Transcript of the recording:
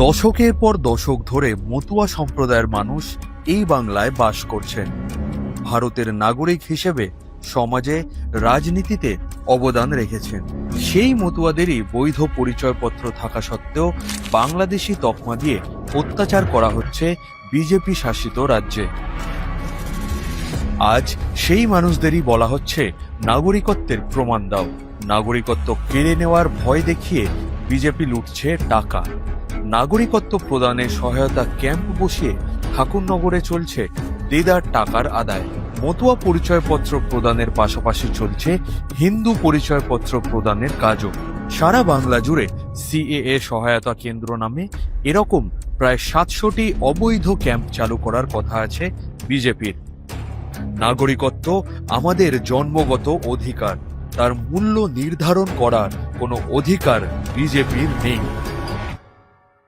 দশকের পর দশক ধরে মতুয়া সম্প্রদায়ের মানুষ এই বাংলায় বাস করছেন। ভারতের নাগরিক হিসেবে সমাজে, রাজনীতিতে অবদান রেখেছেন। সেই মতুয়াদেরই বৈধ পরিচয়পত্র থাকা সত্ত্বেও বাংলাদেশি তকমা দিয়ে অত্যাচার করা হচ্ছে বিজেপি শাসিত রাজ্যে। আজ সেই মানুষদেরই বলা হচ্ছে নাগরিকত্বের প্রমাণ দাও। নাগরিকত্ব কেড়ে নেওয়ার ভয় দেখিয়ে বিজেপি লুটছে টাকা। নাগরিকত্ব প্রদানে সহায়তা ক্যাম্প বসিয়ে ঠাকুরনগরে চলছে দেদার টাকার আদায়। মতুয়া পরিচয়পত্র প্রদানের পাশাপাশি চলছে হিন্দু পরিচয়পত্র প্রদানের কাজও। সারা বাংলা জুড়ে সিএএ সহায়তা কেন্দ্র নামে এরকম প্রায় 700টি অবৈধ ক্যাম্প চালু করার কথা আছে বিজেপির। নাগরিকত্ব আমাদের জন্মগত অধিকার, তার মূল্য নির্ধারণ করার কোনো অধিকার বিজেপির নেই।